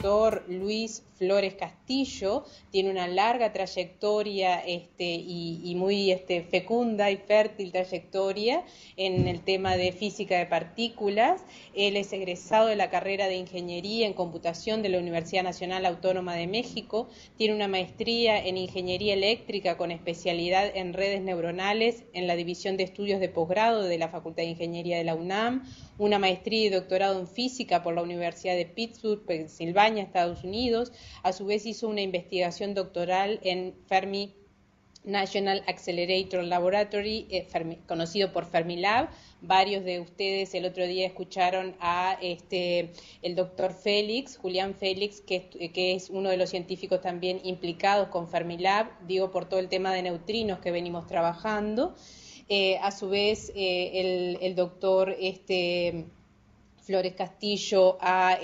doctor Luis Flores Castillo tiene una larga trayectoria y muy fecunda y fértil trayectoria en el tema de física de partículas. Él es egresado de la carrera de Ingeniería en Computación de la Universidad Nacional Autónoma de México, tiene una maestría en Ingeniería Eléctrica con especialidad en redes neuronales en la División de Estudios de Posgrado de la Facultad de Ingeniería de la UNAM, una maestría y doctorado en Física por la Universidad de Pittsburgh, Pensilvania, Estados Unidos. A su vez hizo una investigación doctoral en Fermi National Accelerator Laboratory, conocido por Fermilab. Varios de ustedes el otro día escucharon a el doctor Félix, Julián Félix, que es uno de los científicos también implicados con Fermilab, digo por todo el tema de neutrinos que venimos trabajando. A su vez, el doctor Flores Castillo ha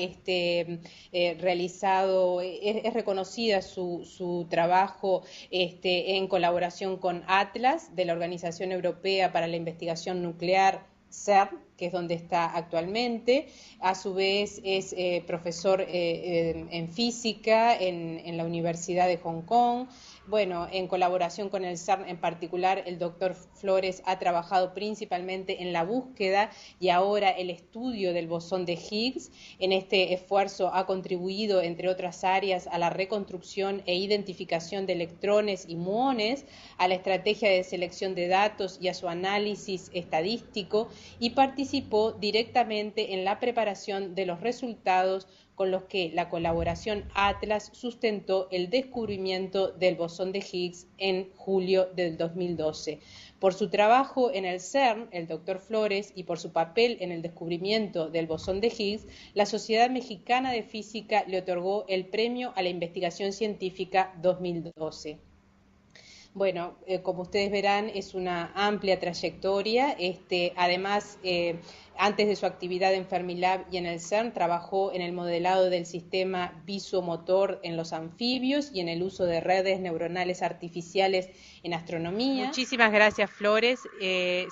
realizado, es reconocida su trabajo en colaboración con Atlas, de la Organización Europea para la Investigación Nuclear, CERN, que es donde está actualmente. A su vez es profesor en física en la Universidad de Hong Kong. Bueno, en colaboración con el CERN en particular, el doctor Flores ha trabajado principalmente en la búsqueda y ahora el estudio del bosón de Higgs. En este esfuerzo ha contribuido, entre otras áreas, a la reconstrucción e identificación de electrones y muones, a la estrategia de selección de datos y a su análisis estadístico, y participó directamente en la preparación de los resultados con los que la colaboración Atlas sustentó el descubrimiento del bosón de Higgs en julio del 2012. Por su trabajo en el CERN, el doctor Flores, y por su papel en el descubrimiento del bosón de Higgs, la Sociedad Mexicana de Física le otorgó el Premio a la Investigación Científica 2012. Bueno, como ustedes verán, es una amplia trayectoria. Además, antes de su actividad en Fermilab y en el CERN, trabajó en el modelado del sistema visomotor en los anfibios y en el uso de redes neuronales artificiales en astronomía. Muchísimas gracias, Flores.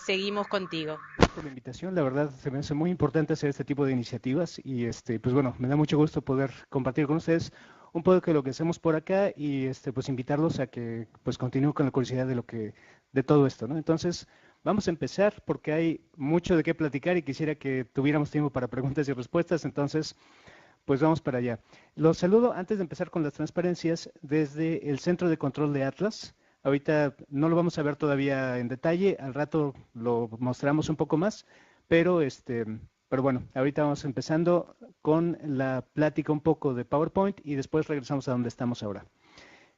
Seguimos contigo. Por la invitación, la verdad se me hace muy importante hacer este tipo de iniciativas y pues bueno, me da mucho gusto poder compartir con ustedes un poco de lo que hacemos por acá y pues invitarlos a que pues continúen con la curiosidad de todo esto, ¿no? Entonces, vamos a empezar porque hay mucho de qué platicar y quisiera que tuviéramos tiempo para preguntas y respuestas, entonces pues vamos para allá. Los saludo antes de empezar con las transparencias desde el Centro de Control de Atlas. Ahorita no lo vamos a ver todavía en detalle, al rato lo mostramos un poco más, pero bueno, ahorita vamos empezando con la plática un poco de PowerPoint y después regresamos a donde estamos ahora.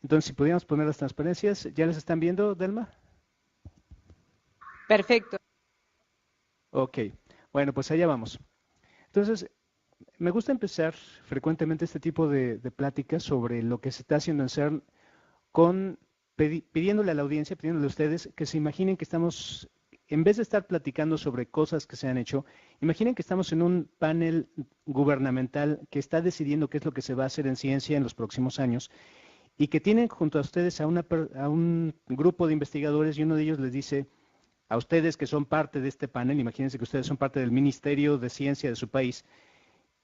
Entonces, si pudiéramos poner las transparencias, ¿ya las están viendo, Delma? Perfecto. Ok, bueno, pues allá vamos. Entonces, me gusta empezar frecuentemente este tipo de pláticas sobre lo que se está haciendo en CERN pidiéndole a la audiencia, pidiéndole a ustedes que se imaginen que estamos, en vez de estar platicando sobre cosas que se han hecho, imaginen que estamos en un panel gubernamental que está decidiendo qué es lo que se va a hacer en ciencia en los próximos años y que tienen junto a ustedes a un grupo de investigadores y uno de ellos les dice a ustedes que son parte de este panel, imagínense que ustedes son parte del Ministerio de Ciencia de su país,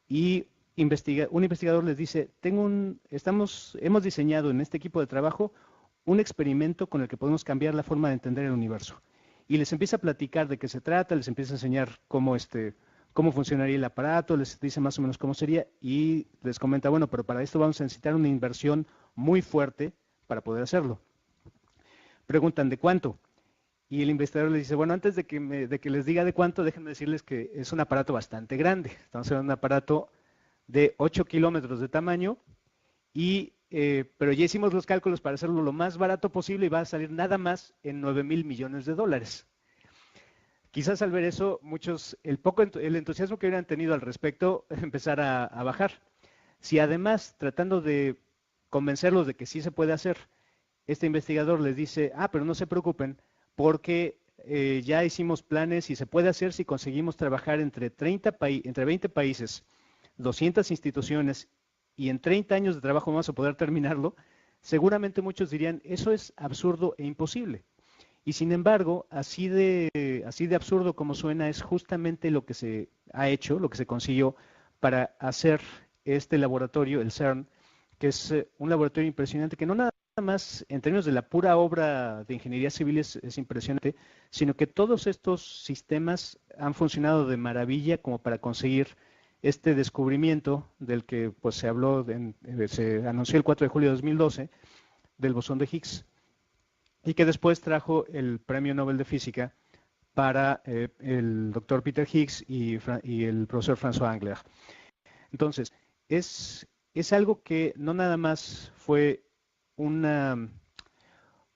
y un investigador les dice, hemos diseñado en este equipo de trabajo un experimento con el que podemos cambiar la forma de entender el universo. Y les empieza a platicar de qué se trata, les empieza a enseñar cómo funcionaría el aparato, les dice más o menos cómo sería y les comenta, bueno, pero para esto vamos a necesitar una inversión muy fuerte para poder hacerlo. Preguntan, ¿de cuánto? Y el investigador les dice, bueno, antes de que les diga de cuánto, déjenme decirles que es un aparato bastante grande. Estamos hablando de un aparato de 8 kilómetros de tamaño, pero ya hicimos los cálculos para hacerlo lo más barato posible y va a salir nada más en 9,000 millones de dólares. Quizás al ver eso, muchos, el entusiasmo que hubieran tenido al respecto empezara a bajar. Si además, tratando de convencerlos de que sí se puede hacer, este investigador les dice, pero no se preocupen, porque ya hicimos planes y se puede hacer si conseguimos trabajar entre 20 países, 200 instituciones y en 30 años de trabajo vamos a poder terminarlo, seguramente muchos dirían, eso es absurdo e imposible. Y sin embargo, así de absurdo como suena, es justamente lo que se ha hecho, lo que se consiguió para hacer este laboratorio, el CERN, que es un laboratorio impresionante, que no nada más en términos de la pura obra de ingeniería civil es impresionante, sino que todos estos sistemas han funcionado de maravilla como para conseguir este descubrimiento del que pues se habló, se anunció el 4 de julio de 2012, del bosón de Higgs, y que después trajo el Premio Nobel de Física para el doctor Peter Higgs y el profesor François Englert. Entonces, es algo que no nada más fue una,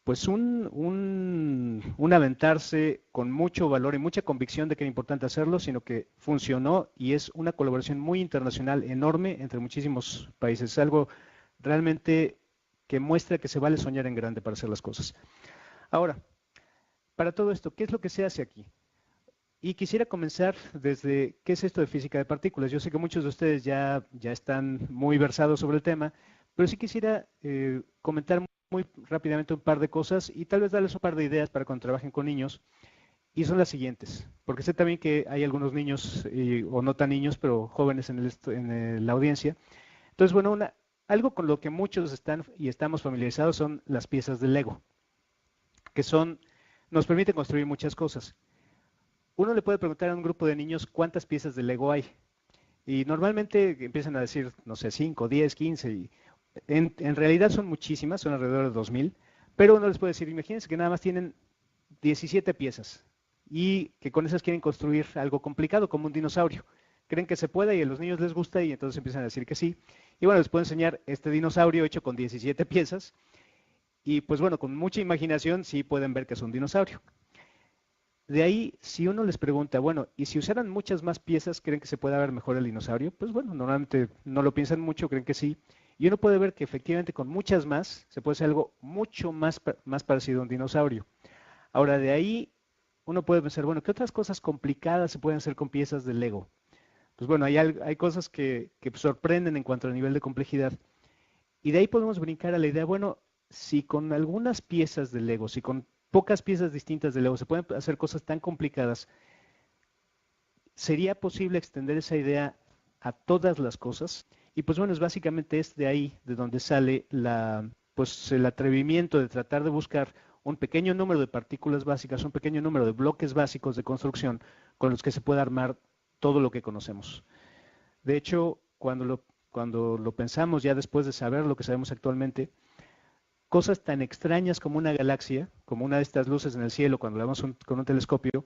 pues un aventarse con mucho valor y mucha convicción de que era importante hacerlo, sino que funcionó y es una colaboración muy internacional, enorme, entre muchísimos países. Es algo realmente que muestra que se vale soñar en grande para hacer las cosas. Ahora, para todo esto, ¿qué es lo que se hace aquí? Y quisiera comenzar desde qué es esto de física de partículas. Yo sé que muchos de ustedes ya están muy versados sobre el tema, pero sí quisiera comentar muy rápidamente un par de cosas y tal vez darles un par de ideas para cuando trabajen con niños. Y son las siguientes, porque sé también que hay algunos niños, o no tan niños, pero jóvenes en la audiencia. Entonces, bueno, algo con lo que muchos están y estamos familiarizados son las piezas de Lego, que nos permiten construir muchas cosas. Uno le puede preguntar a un grupo de niños cuántas piezas de Lego hay. Y normalmente empiezan a decir, no sé, 5, 10, 15. Y en realidad son muchísimas, son alrededor de 2000. Pero uno les puede decir, imagínense que nada más tienen 17 piezas y que con esas quieren construir algo complicado como un dinosaurio. Creen que se puede y a los niños les gusta y entonces empiezan a decir que sí. Y bueno, les puedo enseñar este dinosaurio hecho con 17 piezas. Y pues bueno, con mucha imaginación sí pueden ver que es un dinosaurio. De ahí, si uno les pregunta, bueno, ¿y si usaran muchas más piezas, creen que se pueda ver mejor el dinosaurio? Pues bueno, normalmente no lo piensan mucho, creen que sí. Y uno puede ver que efectivamente con muchas más se puede hacer algo mucho más parecido a un dinosaurio. Ahora, de ahí uno puede pensar, bueno, ¿qué otras cosas complicadas se pueden hacer con piezas de Lego? Pues bueno, hay cosas que sorprenden en cuanto al nivel de complejidad. Y de ahí podemos brincar a la idea, bueno, si con algunas piezas de Lego, si con pocas piezas distintas de Lego se pueden hacer cosas tan complicadas, ¿sería posible extender esa idea a todas las cosas? Y pues bueno, básicamente es de ahí de donde sale pues el atrevimiento de tratar de buscar un pequeño número de partículas básicas, un pequeño número de bloques básicos de construcción con los que se pueda armar todo lo que conocemos. De hecho, cuando lo pensamos ya después de saber lo que sabemos actualmente, cosas tan extrañas como una galaxia, como una de estas luces en el cielo cuando la vemos con un telescopio,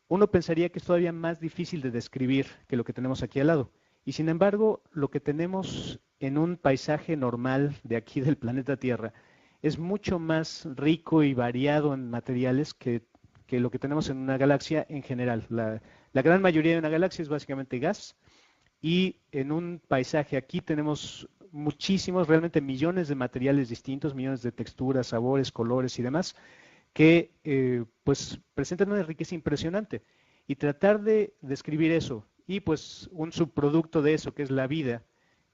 uno pensaría que es todavía más difícil de describir que lo que tenemos aquí al lado. Y sin embargo, lo que tenemos en un paisaje normal de aquí del planeta Tierra es mucho más rico y variado en materiales que lo que tenemos en una galaxia en general. La gran mayoría de una galaxia es básicamente gas y en un paisaje aquí tenemos muchísimos, realmente millones de materiales distintos, millones de texturas, sabores, colores y demás, que pues presentan una riqueza impresionante. Y tratar de describir eso, y pues un subproducto de eso, que es la vida,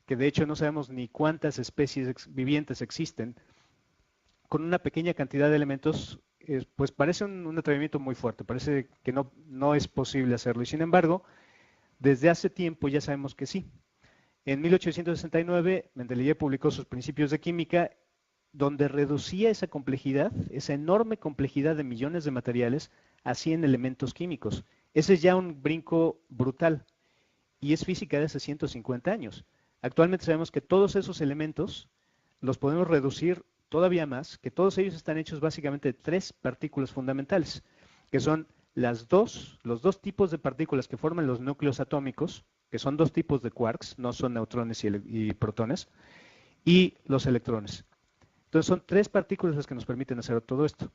que de hecho no sabemos ni cuántas especies vivientes existen, con una pequeña cantidad de elementos, pues parece un atrevimiento muy fuerte, parece que no es posible hacerlo. Y sin embargo, desde hace tiempo ya sabemos que sí. En 1869, Mendeleev publicó sus Principios de Química, donde reducía esa complejidad, esa enorme complejidad de millones de materiales, a 100 elementos químicos. Ese es ya un brinco brutal y es física de hace 150 años. Actualmente sabemos que todos esos elementos los podemos reducir todavía más, que todos ellos están hechos básicamente de tres partículas fundamentales, que son los dos tipos de partículas que forman los núcleos atómicos, que son dos tipos de quarks, no son neutrones y protones, y los electrones. Entonces son tres partículas las que nos permiten hacer todo esto.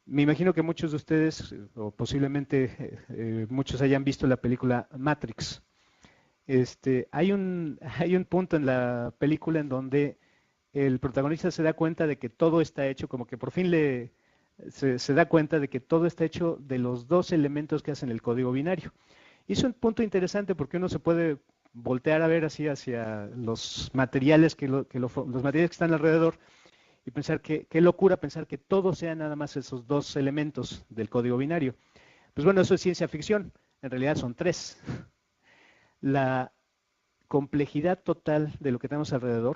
Me imagino que muchos de ustedes, o posiblemente muchos hayan visto la película Matrix. Hay un punto en la película en donde el protagonista se da cuenta de que todo está hecho, como que por fin se da cuenta de que todo está hecho de los dos elementos que hacen el código binario. Y es un punto interesante porque uno se puede voltear a ver así hacia los materiales los materiales que están alrededor y pensar qué locura pensar que todo sea nada más esos dos elementos del código binario. Pues bueno, eso es ciencia ficción, en realidad son tres. complejidad total de lo que tenemos alrededor,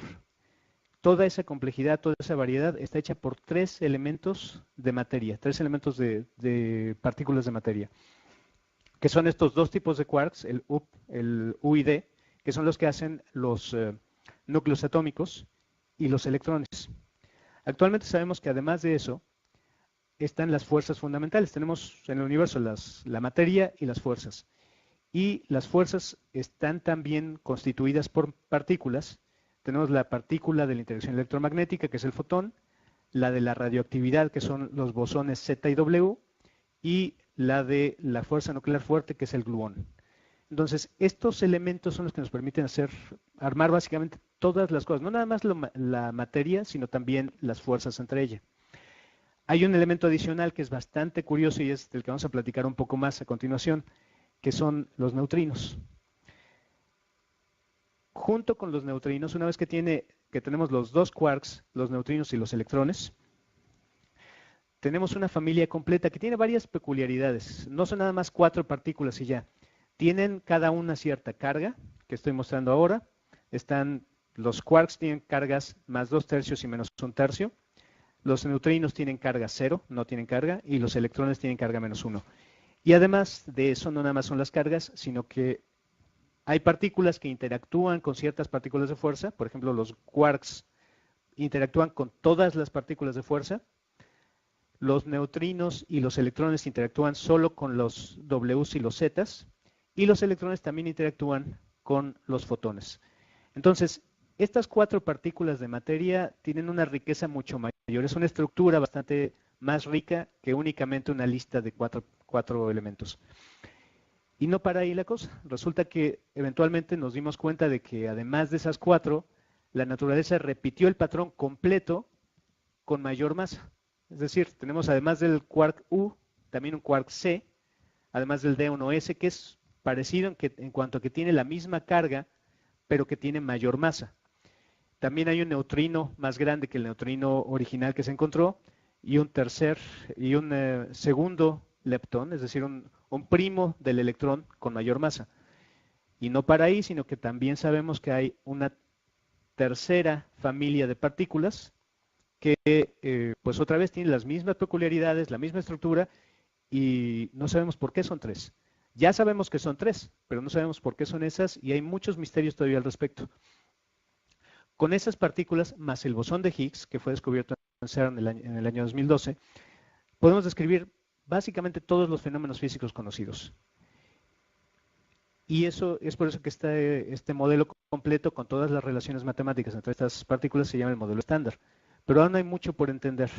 toda esa complejidad, toda esa variedad está hecha por 3 elementos de materia, 3 elementos de partículas de materia, que son estos 2 tipos de quarks, el U y D, que son los que hacen los núcleos atómicos y los electrones. Actualmente sabemos que además de eso están las fuerzas fundamentales. Tenemos en el universo la materia y las fuerzas. Y las fuerzas están también constituidas por partículas. Tenemos la partícula de la interacción electromagnética, que es el fotón, la de la radioactividad, que son los bosones Z y W, y la de la fuerza nuclear fuerte, que es el gluón. Entonces, estos elementos son los que nos permiten armar básicamente todas las cosas, no nada más la materia, sino también las fuerzas entre ellas. Hay un elemento adicional que es bastante curioso y es del que vamos a platicar un poco más a continuación, que son los neutrinos. Junto con los neutrinos, una vez que tenemos los 2 quarks, los neutrinos y los electrones, tenemos una familia completa que tiene varias peculiaridades. No son nada más 4 partículas y ya. Tienen cada una cierta carga, que estoy mostrando ahora. Los quarks tienen cargas más 2/3 y menos 1/3. Los neutrinos tienen carga 0, no tienen carga, y los electrones tienen carga -1. Y además de eso, no nada más son las cargas, sino que hay partículas que interactúan con ciertas partículas de fuerza. Por ejemplo, los quarks interactúan con todas las partículas de fuerza. Los neutrinos y los electrones interactúan solo con los Ws y los Zs. Y los electrones también interactúan con los fotones. Entonces, estas 4 partículas de materia tienen una riqueza mucho mayor. Es una estructura bastante más rica que únicamente una lista de 4 elementos. Y no para ahí la cosa. Resulta que eventualmente nos dimos cuenta de que además de esas 4, la naturaleza repitió el patrón completo con mayor masa. Es decir, tenemos además del quark U, también un quark C, además del D1S, que es parecido en cuanto a que tiene la misma carga, pero que tiene mayor masa. También hay un neutrino más grande que el neutrino original que se encontró, y un segundo leptón, es decir, un primo del electrón con mayor masa. Y no para ahí, sino que también sabemos que hay una tercera familia de partículas que, pues otra vez, tienen las mismas peculiaridades, la misma estructura, y no sabemos por qué son 3. Ya sabemos que son 3, pero no sabemos por qué son esas, y hay muchos misterios todavía al respecto. Con esas partículas, más el bosón de Higgs, que fue descubierto en CERN en el año 2012, podemos describir básicamente todos los fenómenos físicos conocidos. Y eso es por eso que este modelo completo con todas las relaciones matemáticas entre estas partículas se llama el modelo estándar. Pero aún hay mucho por entender.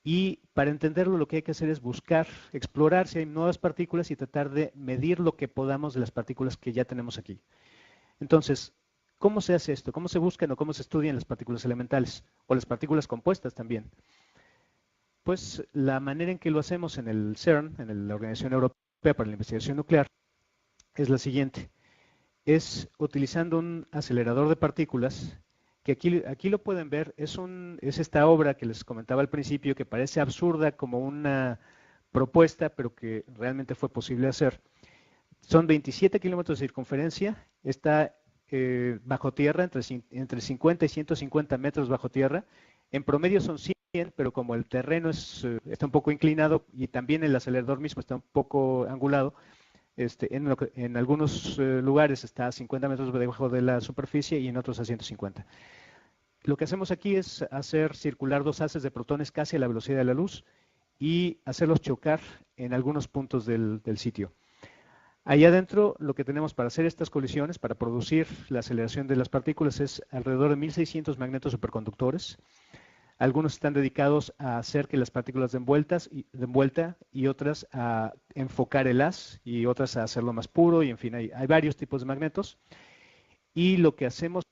Y para entenderlo lo que hay que hacer es buscar, explorar si hay nuevas partículas y tratar de medir lo que podamos de las partículas que ya tenemos aquí. Entonces, ¿cómo se hace esto? ¿Cómo se buscan o cómo se estudian las partículas elementales? O las partículas compuestas también. Pues la manera en que lo hacemos en el CERN, en la Organización Europea para la Investigación Nuclear, es la siguiente. Es utilizando un acelerador de partículas, que aquí lo pueden ver, es esta obra que les comentaba al principio, que parece absurda como una propuesta, pero que realmente fue posible hacer. Son 27 kilómetros de circunferencia, está bajo tierra, entre 50 y 150 metros bajo tierra. En promedio son 100, pero como el terreno está un poco inclinado y también el acelerador mismo está un poco angulado, en algunos lugares está a 50 metros debajo de la superficie y en otros a 150. Lo que hacemos aquí es hacer circular 2 haces de protones casi a la velocidad de la luz y hacerlos chocar en algunos puntos del sitio. Allá adentro lo que tenemos para hacer estas colisiones, para producir la aceleración de las partículas, es alrededor de 1600 magnetos superconductores. Algunos están dedicados a hacer que las partículas den vuelta y otras a enfocar el haz y otras a hacerlo más puro, y en fin, hay varios tipos de magnetos. Y lo que hacemos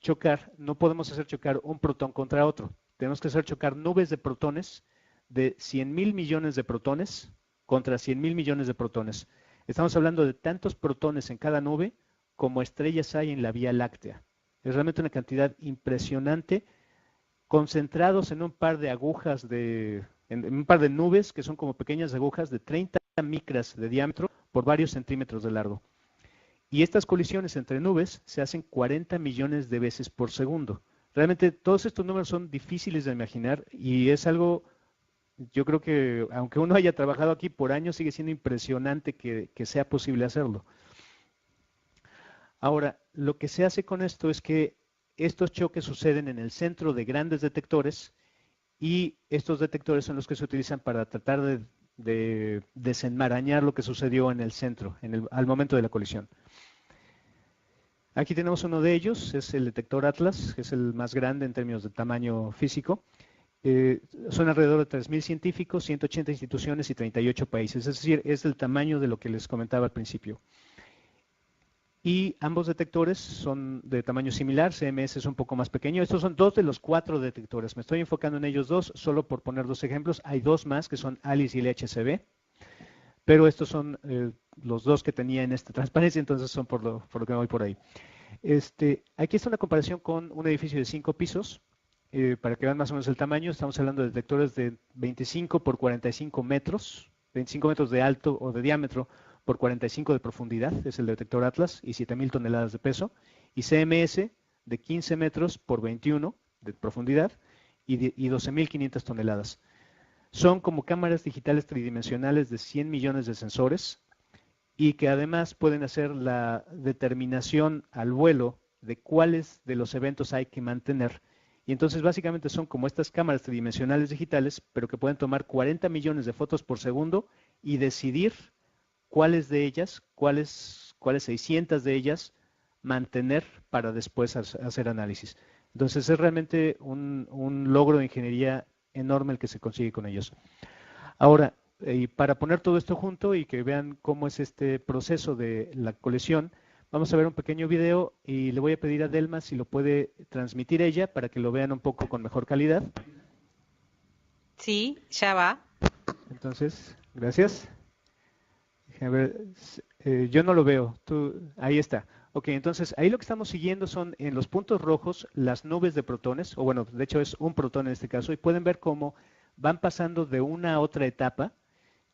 chocar, no podemos hacer chocar un protón contra otro. Tenemos que hacer chocar nubes de protones de 100.000 millones de protones contra 100.000 millones de protones. Estamos hablando de tantos protones en cada nube como estrellas hay en la Vía Láctea. Es realmente una cantidad impresionante, concentrados en un par de agujas, en un par de nubes que son como pequeñas agujas de 30 micras de diámetro por varios centímetros de largo. Y estas colisiones entre nubes se hacen 40 millones de veces por segundo. Realmente todos estos números son difíciles de imaginar y es algo, yo creo que aunque uno haya trabajado aquí por años, sigue siendo impresionante que sea posible hacerlo. Ahora, lo que se hace con esto es que estos choques suceden en el centro de grandes detectores y estos detectores son los que se utilizan para tratar de desenmarañar lo que sucedió en el centro, al momento de la colisión. Aquí tenemos uno de ellos, es el detector Atlas, que es el más grande en términos de tamaño físico. Son alrededor de 3.000 científicos, 180 instituciones y 38 países, es decir, es del tamaño de lo que les comentaba al principio. Y ambos detectores son de tamaño similar, CMS es un poco más pequeño. Estos son 2 de los 4 detectores, me estoy enfocando en ellos 2, solo por poner 2 ejemplos. Hay 2 más que son ALICE y el HCB, pero estos son los 2 que tenía en esta transparencia, entonces son por lo que me voy por ahí. Aquí está una comparación con un edificio de 5 pisos, para que vean más o menos el tamaño. Estamos hablando de detectores de 25 por 45 metros, 25 metros de alto o de diámetro por 45 de profundidad, es el detector Atlas, y 7.000 toneladas de peso, y CMS de 15 metros por 21 de profundidad y 12.500 toneladas. Son como cámaras digitales tridimensionales de 100 millones de sensores y que además pueden hacer la determinación al vuelo de cuáles de los eventos hay que mantener. Y entonces básicamente son como estas cámaras tridimensionales digitales, pero que pueden tomar 40 millones de fotos por segundo y decidir cuáles de ellas, cuáles 600 de ellas mantener para después hacer análisis. Entonces es realmente un logro de ingeniería enorme el que se consigue con ellos. Ahora, y para poner todo esto junto y que vean cómo es este proceso de la colección, vamos a ver un pequeño video y le voy a pedir a Delma si lo puede transmitir ella para que lo vean un poco con mejor calidad. Sí, ya va. Entonces, gracias. A ver, yo no lo veo. Ahí está. Ok, entonces ahí lo que estamos siguiendo son en los puntos rojos las nubes de protones, o bueno, de hecho es un protón en este caso, y pueden ver cómo van pasando de una a otra etapa,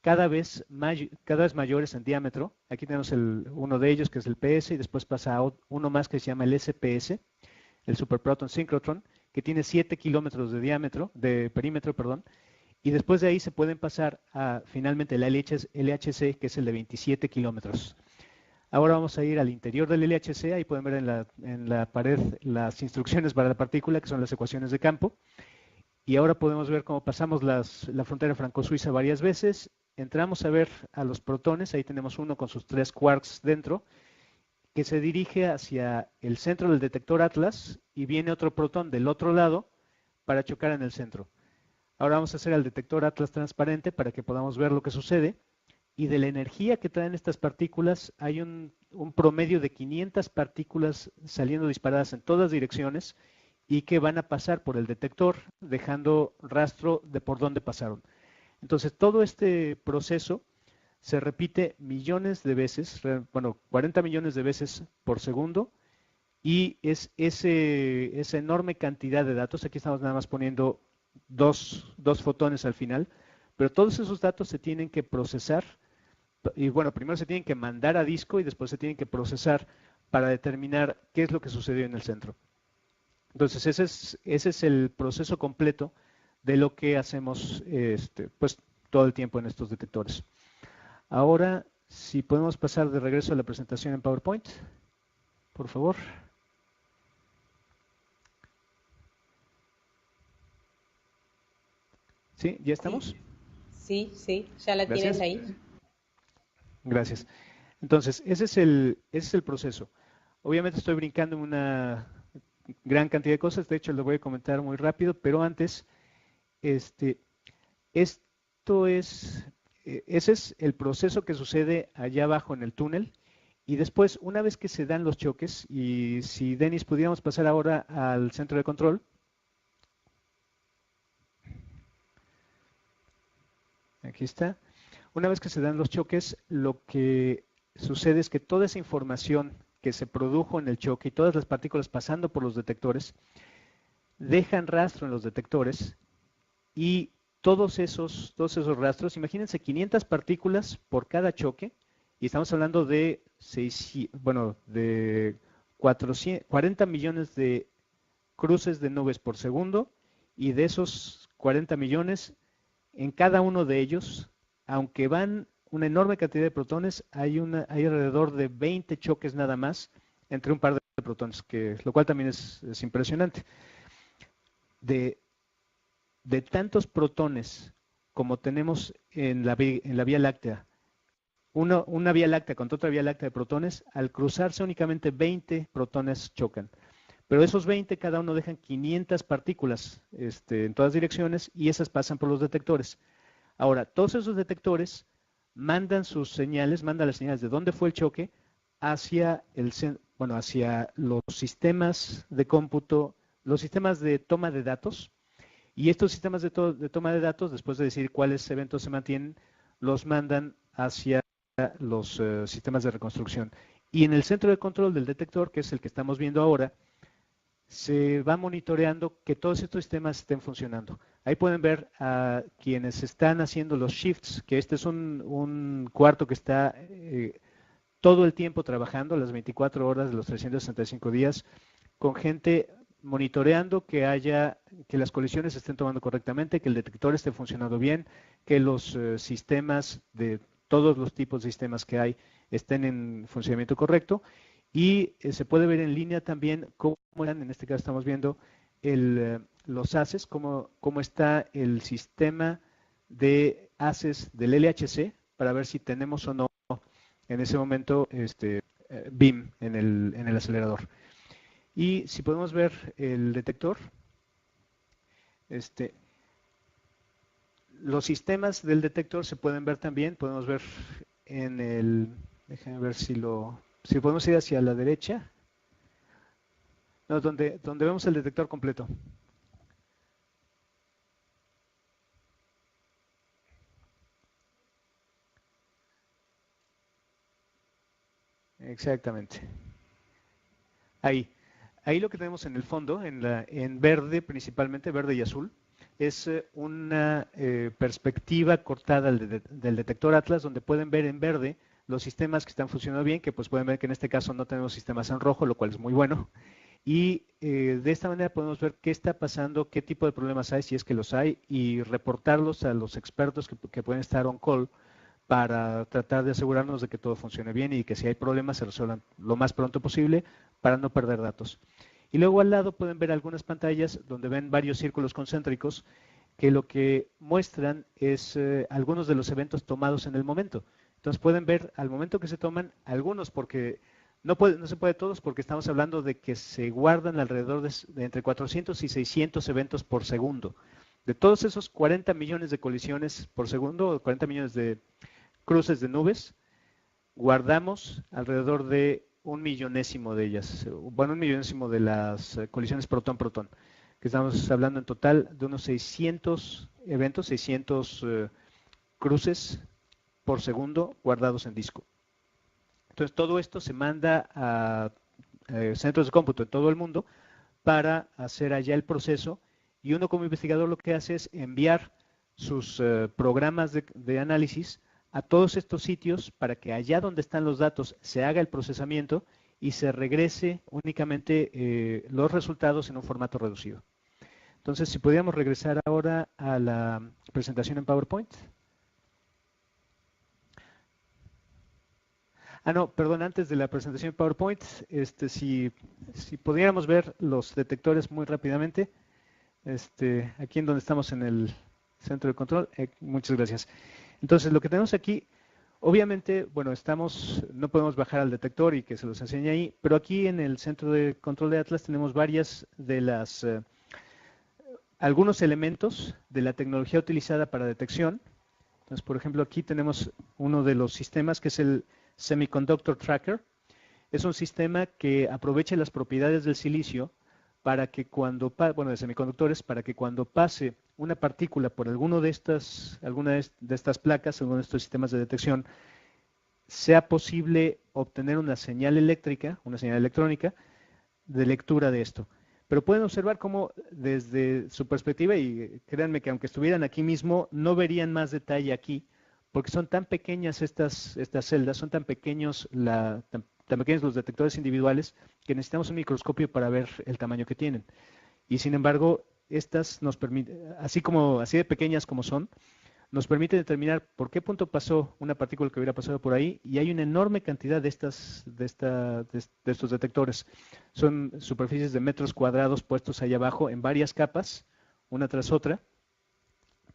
cada vez mayores en diámetro. Aquí tenemos uno de ellos que es el PS, y después pasa a uno más que se llama el SPS, el Superproton Synchrotron, que tiene 7 kilómetros de diámetro, de perímetro, perdón. Y después de ahí se pueden pasar a finalmente el LHC, que es el de 27 kilómetros. Ahora vamos a ir al interior del LHC, ahí pueden ver en la pared las instrucciones para la partícula, que son las ecuaciones de campo. Y ahora podemos ver cómo pasamos la frontera franco-suiza varias veces. Entramos a ver a los protones, ahí tenemos uno con sus 3 quarks dentro, que se dirige hacia el centro del detector Atlas y viene otro protón del otro lado para chocar en el centro. Ahora vamos a hacer el detector Atlas transparente para que podamos ver lo que sucede. Y de la energía que traen estas partículas, hay un promedio de 500 partículas saliendo disparadas en todas direcciones y que van a pasar por el detector, dejando rastro de por dónde pasaron. Entonces, todo este proceso se repite millones de veces, bueno, 40 millones de veces por segundo, y es esa enorme cantidad de datos. Aquí estamos nada más poniendo dos fotones al final, pero todos esos datos se tienen que procesar y bueno, primero se tienen que mandar a disco y después se tienen que procesar para determinar qué es lo que sucedió en el centro. Entonces ese es el proceso completo de lo que hacemos pues todo el tiempo en estos detectores. Ahora, si podemos pasar de regreso a la presentación en PowerPoint, por favor. ¿Sí? ¿Ya estamos? Sí, ya la Gracias. tienes ahí. Gracias. Entonces, ese es el proceso. Obviamente estoy brincando en una gran cantidad de cosas, de hecho lo voy a comentar muy rápido, pero antes, este, esto es, ese es el proceso que sucede allá abajo en el túnel. Y después, una vez que se dan los choques, y si Denis pudiéramos pasar ahora al centro de control. Aquí está. Una vez que se dan los choques, lo que sucede es que toda esa información que se produjo en el choque y todas las partículas pasando por los detectores dejan rastro en los detectores y todos esos rastros, imagínense 500 partículas por cada choque y estamos hablando de, de 40 millones de cruces de nubes por segundo, y de esos 40 millones, en cada uno de ellos, aunque van una enorme cantidad de protones, hay alrededor de 20 choques nada más entre un par de protones, lo cual también es impresionante. De tantos protones como tenemos en la Vía Láctea, una Vía Láctea contra otra Vía Láctea de protones, al cruzarse únicamente 20 protones chocan. Pero esos 20, cada uno dejan 500 partículas en todas direcciones, y esas pasan por los detectores. Ahora, todos esos detectores mandan las señales de dónde fue el choque hacia los sistemas de cómputo, los sistemas de toma de datos, y estos sistemas de toma de datos, después de decir cuáles eventos se mantienen, los mandan hacia los sistemas de reconstrucción. Y en el centro de control del detector, que es el que estamos viendo ahora, se va monitoreando que todos estos sistemas estén funcionando. Ahí pueden ver a quienes están haciendo los shifts, que este es un cuarto que está todo el tiempo trabajando, las 24 horas de los 365 días, con gente monitoreando que las colisiones se estén tomando correctamente, que el detector esté funcionando bien, que los sistemas de todos los tipos de sistemas que hay estén en funcionamiento correcto. Y se puede ver en línea también cómo en este caso estamos viendo los haces, cómo está el sistema de haces del LHC, para ver si tenemos o no en ese momento BIM en el acelerador. Y si podemos ver el detector, los sistemas del detector se pueden ver también. Podemos ver déjenme ver si podemos ir hacia la derecha. No, donde vemos el detector completo. Exactamente. Ahí lo que tenemos en el fondo, en verde principalmente, verde y azul, es una perspectiva cortada del detector Atlas, donde pueden ver en verde los sistemas que están funcionando bien, que pues pueden ver que en este caso no tenemos sistemas en rojo, lo cual es muy bueno. Y de esta manera podemos ver qué está pasando, qué tipo de problemas hay, si es que los hay, y reportarlos a los expertos que pueden estar on call para tratar de asegurarnos de que todo funcione bien y que si hay problemas se resuelvan lo más pronto posible para no perder datos. Y luego al lado pueden ver algunas pantallas donde ven varios círculos concéntricos que lo que muestran es algunos de los eventos tomados en el momento. Entonces pueden ver al momento que se toman algunos, porque no se puede todos, porque estamos hablando de que se guardan alrededor de entre 400 y 600 eventos por segundo. De todos esos 40 millones de colisiones por segundo, 40 millones de cruces de nubes, guardamos alrededor de 1 millonésimo de ellas, bueno, 1 millonésimo de las colisiones protón-protón, que estamos hablando en total de unos 600 eventos, 600 cruces por segundo guardados en disco. Entonces todo esto se manda a centros de cómputo en todo el mundo para hacer allá el proceso, y uno como investigador lo que hace es enviar sus programas de análisis a todos estos sitios para que allá donde están los datos se haga el procesamiento y se regrese únicamente los resultados en un formato reducido. Entonces, si pudiéramos regresar ahora a la presentación en PowerPoint. No, perdón, antes de la presentación en PowerPoint, si pudiéramos ver los detectores muy rápidamente, aquí en donde estamos en el centro de control. Muchas gracias. Entonces, lo que tenemos aquí, obviamente, bueno, no podemos bajar al detector y que se los enseñe ahí, pero aquí en el centro de control de Atlas tenemos varias de algunos elementos de la tecnología utilizada para detección. Entonces, por ejemplo, aquí tenemos uno de los sistemas que es el Semiconductor Tracker. Es un sistema que aprovecha las propiedades del silicio para que de semiconductores, para que cuando pase una partícula por alguna de estas placas, alguno de estos sistemas de detección, sea posible obtener una señal eléctrica, una señal electrónica de lectura de esto. Pero pueden observar cómo desde su perspectiva, y créanme que aunque estuvieran aquí mismo, no verían más detalle aquí, porque son tan pequeñas estas celdas, son tan pequeños, tan pequeños los detectores individuales que necesitamos un microscopio para ver el tamaño que tienen. Y sin embargo, estas nos permiten, así de pequeñas como son, nos permite determinar por qué punto pasó una partícula que hubiera pasado por ahí, y hay una enorme cantidad de estos detectores. Son superficies de metros cuadrados puestos ahí abajo en varias capas, una tras otra,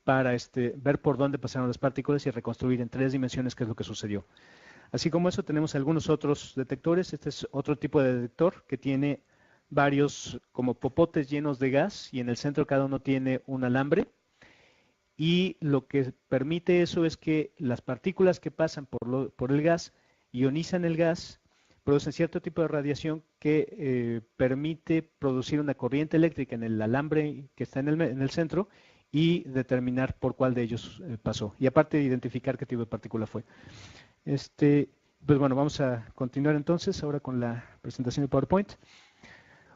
para ver por dónde pasaron las partículas y reconstruir en 3 dimensiones qué es lo que sucedió. Así como eso, tenemos algunos otros detectores. Este es otro tipo de detector que tiene varios como popotes llenos de gas, y en el centro cada uno tiene un alambre. Y lo que permite eso es que las partículas que pasan por el gas ionizan el gas, producen cierto tipo de radiación que permite producir una corriente eléctrica en el alambre que está en el centro, y determinar por cuál de ellos pasó. Y aparte identificar qué tipo de partícula fue. Pues bueno, vamos a continuar entonces ahora con la presentación de PowerPoint.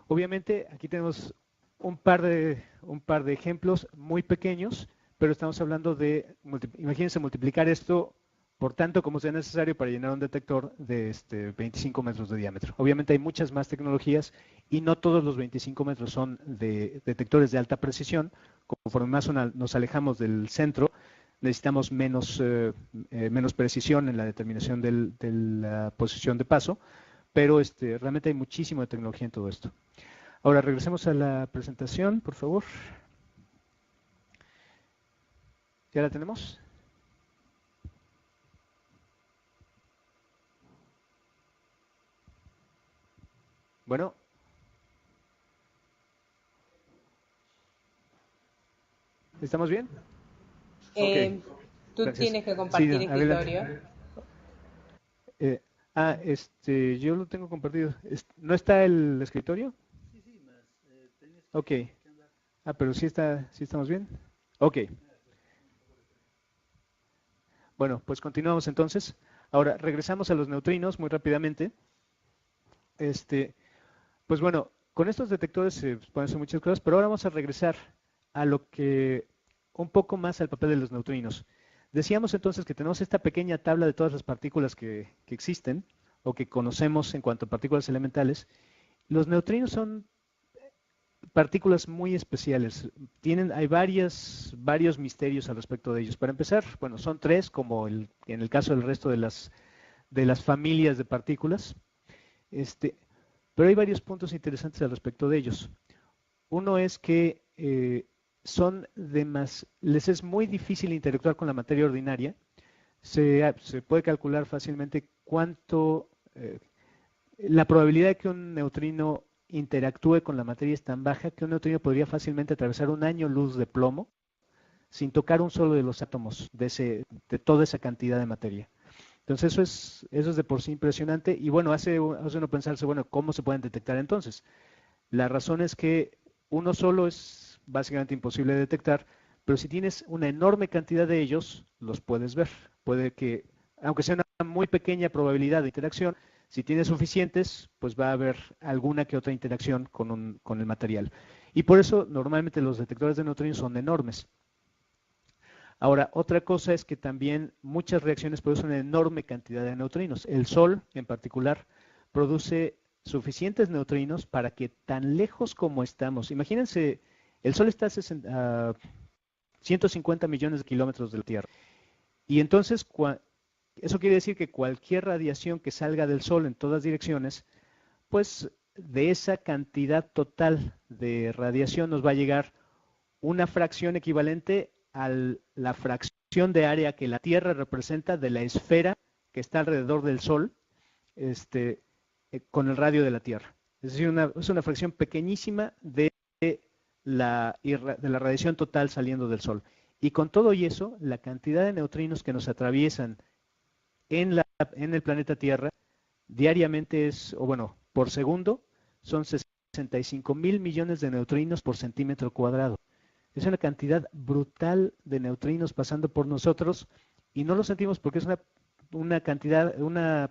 Obviamente aquí tenemos un par de ejemplos muy pequeños, pero estamos hablando de, imagínense multiplicar esto por tanto como sea necesario para llenar un detector de 25 metros de diámetro. Obviamente hay muchas más tecnologías y no todos los 25 metros son de detectores de alta precisión. Conforme más nos alejamos del centro, necesitamos menos precisión en la determinación de la posición de paso, pero realmente hay muchísimo de tecnología en todo esto. Ahora regresemos a la presentación, por favor. ¿Ya la tenemos? Bueno. ¿Estamos bien? Okay. Tú Gracias. tienes que compartir escritorio. Yo lo tengo compartido. ¿No está el escritorio? Sí, más Ok. Pero sí estamos bien. Ok. Bueno, pues continuamos entonces. Ahora, regresamos a los neutrinos muy rápidamente. Pues bueno, con estos detectores se pueden hacer muchas cosas, pero ahora vamos a regresar a un poco más al papel de los neutrinos. Decíamos entonces que tenemos esta pequeña tabla de todas las partículas que existen o que conocemos en cuanto a partículas elementales. Los neutrinos son partículas muy especiales. Hay varios misterios al respecto de ellos. Para empezar, bueno, son 3, como en el caso del resto de las familias de partículas. Pero hay varios puntos interesantes al respecto de ellos. Uno es que les es muy difícil interactuar con la materia ordinaria. Se puede calcular fácilmente la probabilidad de que un neutrino interactúe con la materia es tan baja que un neutrino podría fácilmente atravesar un año luz de plomo sin tocar un solo de los átomos de toda esa cantidad de materia. Entonces eso es de por sí impresionante, y bueno, hace uno pensarse, bueno, ¿cómo se pueden detectar entonces? La razón es que uno solo es básicamente imposible de detectar, pero si tienes una enorme cantidad de ellos, los puedes ver. Puede que, aunque sea una muy pequeña probabilidad de interacción, si tienes suficientes, pues va a haber alguna que otra interacción con el material. Y por eso normalmente los detectores de neutrinos son enormes. Ahora, otra cosa es que también muchas reacciones producen una enorme cantidad de neutrinos. El Sol, en particular, produce suficientes neutrinos para que tan lejos como estamos, imagínense, el Sol está a 150 millones de kilómetros de la Tierra. Y entonces, eso quiere decir que cualquier radiación que salga del Sol en todas direcciones, pues de esa cantidad total de radiación nos va a llegar una fracción equivalente a la fracción de área que la Tierra representa de la esfera que está alrededor del Sol, con el radio de la Tierra. Es decir, es una fracción pequeñísima de la radiación total saliendo del Sol. Y con todo y eso, la cantidad de neutrinos que nos atraviesan en el planeta Tierra diariamente por segundo, son 65,000 millones de neutrinos por centímetro cuadrado. Es una cantidad brutal de neutrinos pasando por nosotros y no lo sentimos porque es una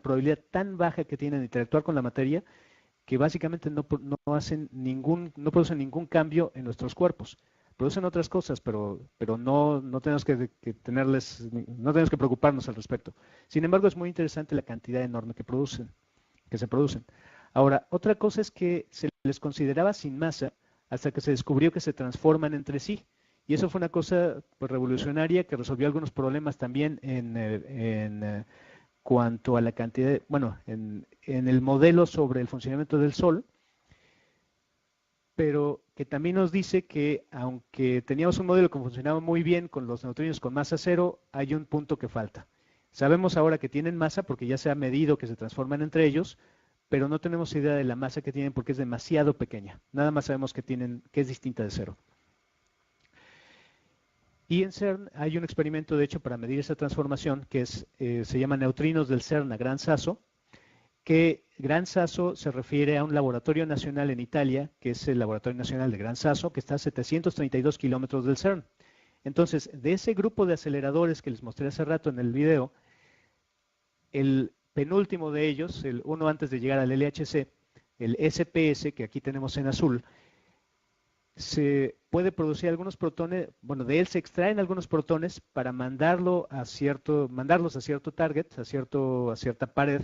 probabilidad tan baja que tienen de interactuar con la materia que básicamente no producen ningún cambio en nuestros cuerpos. producen otras cosas, pero no tenemos que tenerles, no tenemos que preocuparnos al respecto. Sin embargo, es muy interesante la cantidad enorme que se producen. Ahora, otra cosa es que se les consideraba sin masa hasta que se descubrió que se transforman entre sí. Y eso fue una cosa pues, revolucionaria que resolvió algunos problemas también en cuanto a la cantidad, en el modelo sobre el funcionamiento del Sol, pero que también nos dice que aunque teníamos un modelo que funcionaba muy bien con los neutrinos con masa cero, hay un punto que falta. Sabemos ahora que tienen masa porque ya se ha medido que se transforman entre ellos, pero no tenemos idea de la masa que tienen porque es demasiado pequeña. Nada más sabemos que es distinta de cero. Y en CERN hay un experimento, de hecho, para medir esa transformación que se llama neutrinos del CERN a Gran Sasso, que Gran Sasso se refiere a un laboratorio nacional en Italia, que es el Laboratorio Nacional de Gran Sasso, que está a 732 kilómetros del CERN. Entonces, de ese grupo de aceleradores que les mostré hace rato en el video, el penúltimo de ellos, el uno antes de llegar al LHC, el SPS, que aquí tenemos en azul, se puede producir algunos protones, bueno, de él se extraen algunos protones para mandarlos a cierto target, a cierta pared,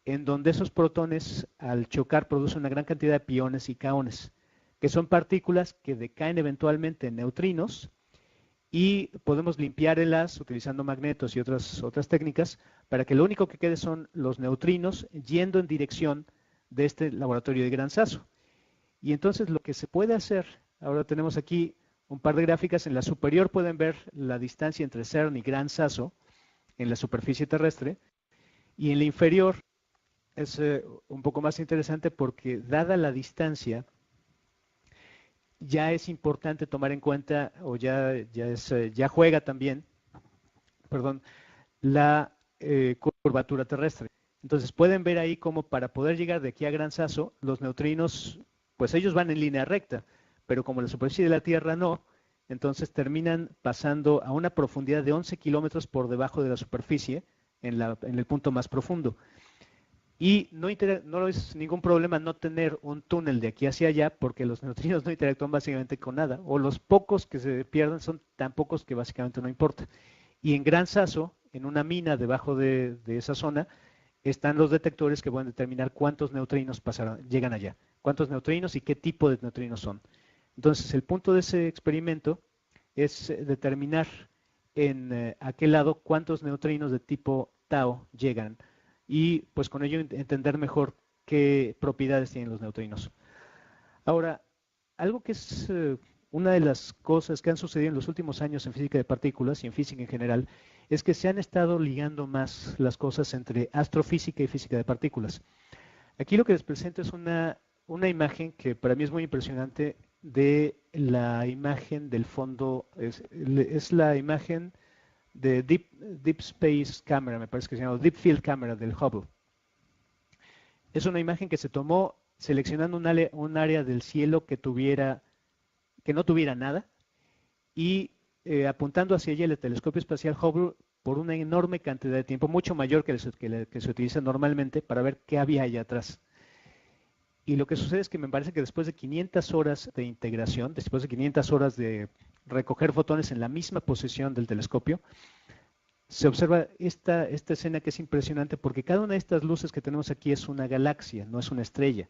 en donde esos protones al chocar producen una gran cantidad de piones y kaones, que son partículas que decaen eventualmente en neutrinos y podemos limpiar el haz utilizando magnetos y otras técnicas para que lo único que quede son los neutrinos yendo en dirección de este laboratorio de Gran Sasso. Y entonces lo que se puede hacer, ahora tenemos aquí un par de gráficas, en la superior pueden ver la distancia entre CERN y Gran Sasso en la superficie terrestre, y en la inferior es un poco más interesante porque dada la distancia, ya es importante tomar en cuenta, o ya juega también, perdón, la curvatura terrestre. Entonces pueden ver ahí cómo para poder llegar de aquí a Gran Sasso, los neutrinos, pues ellos van en línea recta, pero como la superficie de la Tierra no, entonces terminan pasando a una profundidad de 11 kilómetros por debajo de la superficie, en el punto más profundo. Y no es ningún problema no tener un túnel de aquí hacia allá, porque los neutrinos no interactúan básicamente con nada, o los pocos que se pierden son tan pocos que básicamente no importa. Y en Gran Sasso, en una mina debajo de esa zona, están los detectores que pueden determinar cuántos neutrinos llegan allá, cuántos neutrinos y qué tipo de neutrinos son. Entonces, el punto de ese experimento es determinar en aquel lado cuántos neutrinos de tipo tau llegan y pues con ello entender mejor qué propiedades tienen los neutrinos. Ahora, algo que es una de las cosas que han sucedido en los últimos años en física de partículas y en física en general es que se han estado ligando más las cosas entre astrofísica y física de partículas. Aquí lo que les presento es una imagen que para mí es muy impresionante de la imagen del fondo, es la imagen de Deep Space Camera, me parece que se llama Deep Field Camera del Hubble. Es una imagen que se tomó seleccionando un área del cielo que no tuviera nada y apuntando hacia ella el telescopio espacial Hubble por una enorme cantidad de tiempo, mucho mayor que se utiliza normalmente para ver qué había allá atrás. Y lo que sucede es que me parece que después de 500 horas de integración, después de 500 horas de recoger fotones en la misma posición del telescopio, se observa esta escena que es impresionante porque cada una de estas luces que tenemos aquí es una galaxia, no es una estrella.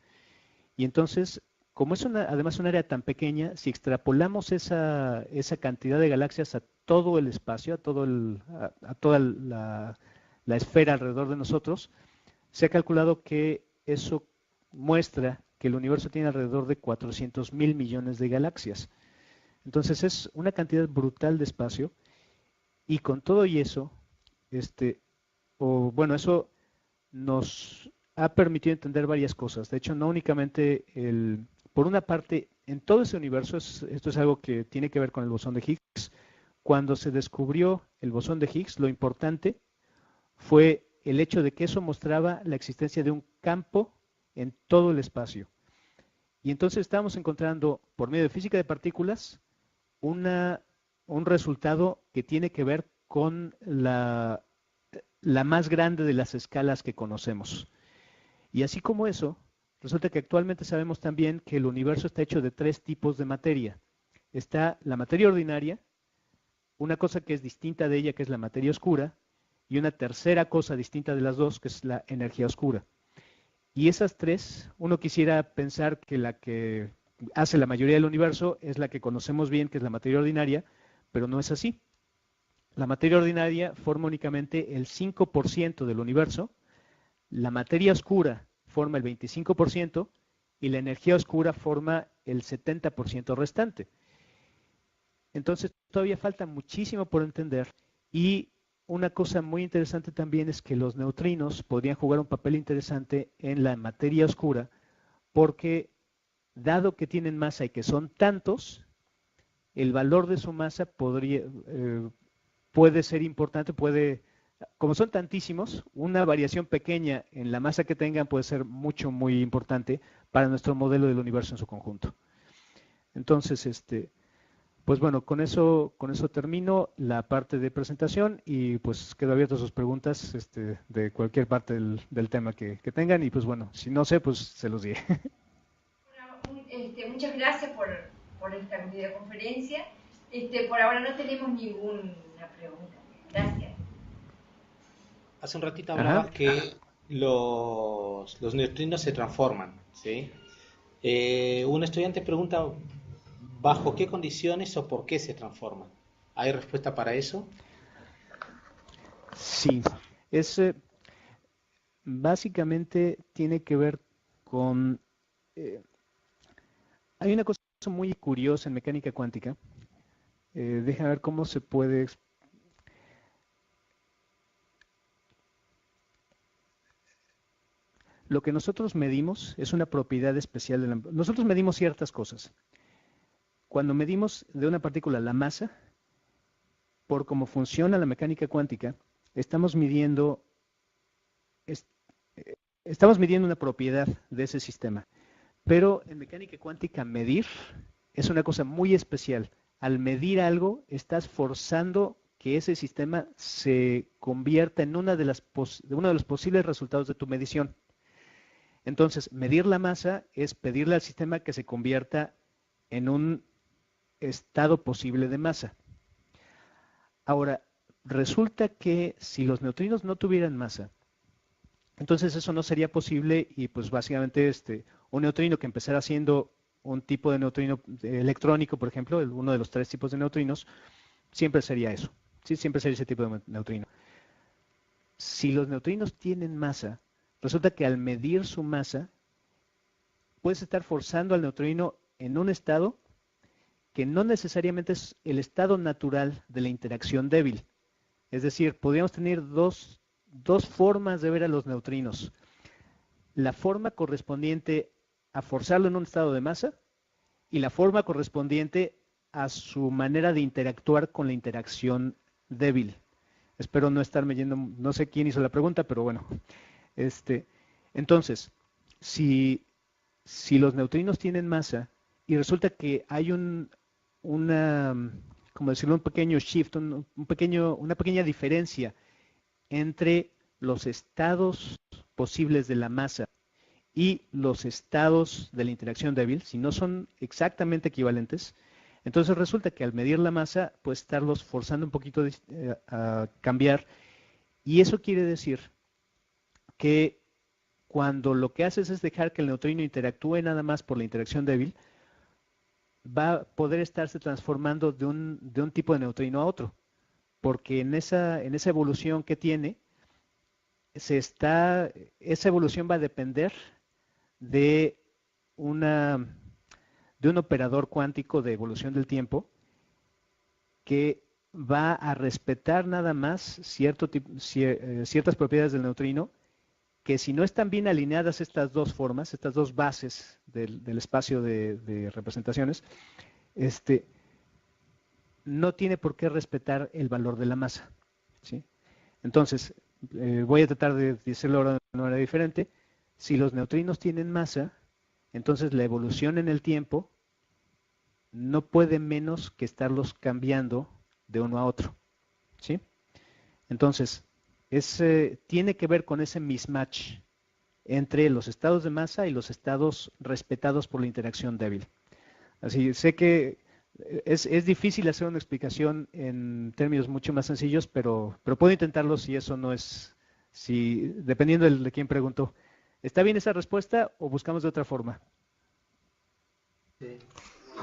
Y entonces, como es además un área tan pequeña, si extrapolamos esa cantidad de galaxias a todo el espacio, a toda la esfera alrededor de nosotros, se ha calculado que eso muestra que el universo tiene alrededor de 400.000 millones de galaxias. Entonces es una cantidad brutal de espacio y con todo y eso, eso nos ha permitido entender varias cosas. De hecho, no únicamente por una parte, en todo ese universo, esto es algo que tiene que ver con el bosón de Higgs. Cuando se descubrió el bosón de Higgs, lo importante fue el hecho de que eso mostraba la existencia de un campo en todo el espacio. Y entonces estamos encontrando, por medio de física de partículas, un resultado que tiene que ver con la más grande de las escalas que conocemos. Y así como eso, resulta que actualmente sabemos también que el universo está hecho de 3 tipos de materia. está la materia ordinaria, una cosa que es distinta de ella, que es la materia oscura, y una tercera cosa distinta de las dos, que es la energía oscura. Y esas tres, uno quisiera pensar que la que hace la mayoría del universo es la que conocemos bien, que es la materia ordinaria, pero no es así. La materia ordinaria forma únicamente el 5% del universo, la materia oscura forma el 25% y la energía oscura forma el 70% restante. Entonces todavía falta muchísimo por entender, y una cosa muy interesante también es que los neutrinos podrían jugar un papel interesante en la materia oscura, porque dado que tienen masa y que son tantos, el valor de su masa puede ser importante, como son tantísimos, una variación pequeña en la masa que tengan puede ser muy importante para nuestro modelo del universo en su conjunto. Entonces, pues bueno, con eso termino la parte de presentación y pues quedo abierto a sus preguntas de cualquier parte del tema que tengan, y pues bueno, si no sé, pues se los diré. Bueno, muchas gracias por esta videoconferencia. Por ahora no tenemos ninguna pregunta. Gracias. Hace un ratito hablabas que los neutrinos se transforman, ¿sí? Un estudiante pregunta ¿bajo qué condiciones o por qué se transforman? ¿Hay respuesta para eso? Sí, básicamente tiene que ver con... hay una cosa muy curiosa en mecánica cuántica. Déjame ver cómo se puede... Lo que nosotros medimos es una propiedad especial de la... Nosotros medimos ciertas cosas. Cuando medimos de una partícula la masa, por cómo funciona la mecánica cuántica, estamos midiendo una propiedad de ese sistema. Pero en mecánica cuántica medir es una cosa muy especial. Al medir algo, estás forzando que ese sistema se convierta en uno de los posibles resultados de tu medición. Entonces, medir la masa es pedirle al sistema que se convierta en un estado posible de masa. Ahora, resulta que si los neutrinos no tuvieran masa, entonces eso no sería posible, y pues básicamente un neutrino que empezara siendo un tipo de neutrino electrónico, por ejemplo, uno de los tres tipos de neutrinos, siempre sería eso, ¿sí? Siempre sería ese tipo de neutrino. Si los neutrinos tienen masa, resulta que al medir su masa, puedes estar forzando al neutrino en un estado que no necesariamente es el estado natural de la interacción débil. Es decir, podríamos tener dos formas de ver a los neutrinos. La forma correspondiente a forzarlo en un estado de masa y la forma correspondiente a su manera de interactuar con la interacción débil. Espero no estarme yendo, no sé quién hizo la pregunta, pero bueno. Entonces, si los neutrinos tienen masa y resulta que hay como decirlo, un pequeño shift, una pequeña diferencia entre los estados posibles de la masa y los estados de la interacción débil, si no son exactamente equivalentes, entonces resulta que al medir la masa, puedes estarlos forzando un poquito a cambiar, y eso quiere decir que cuando lo que haces es dejar que el neutrino interactúe nada más por la interacción débil, va a poder estarse transformando de un tipo de neutrino a otro, porque en esa evolución que tiene, esa evolución va a depender de un operador cuántico de evolución del tiempo que va a respetar nada más ciertas propiedades del neutrino, que si no están bien alineadas estas dos formas, estas dos bases del espacio de representaciones, no tiene por qué respetar el valor de la masa, ¿sí? Entonces, voy a tratar de decirlo ahora de una manera diferente. Si los neutrinos tienen masa, entonces la evolución en el tiempo no puede menos que estarlos cambiando de uno a otro, ¿sí? Entonces, tiene que ver con ese mismatch entre los estados de masa y los estados respetados por la interacción débil. Así, sé que Es difícil hacer una explicación en términos mucho más sencillos, pero puedo intentarlo si eso no es, si dependiendo de quién preguntó. ¿Está bien esa respuesta o buscamos de otra forma? Sí.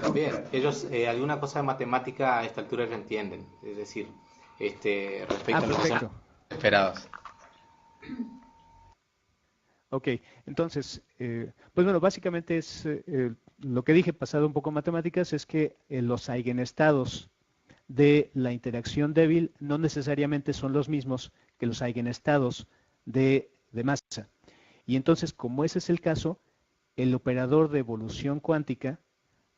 También, ellos alguna cosa de matemática a esta altura ya entienden, es decir, respecto a lo que son esperados. Ok, entonces, pues bueno, básicamente es lo que dije pasado un poco en matemáticas, es que los eigenestados de la interacción débil no necesariamente son los mismos que los eigenestados de masa. Y entonces, como ese es el caso, el operador de evolución cuántica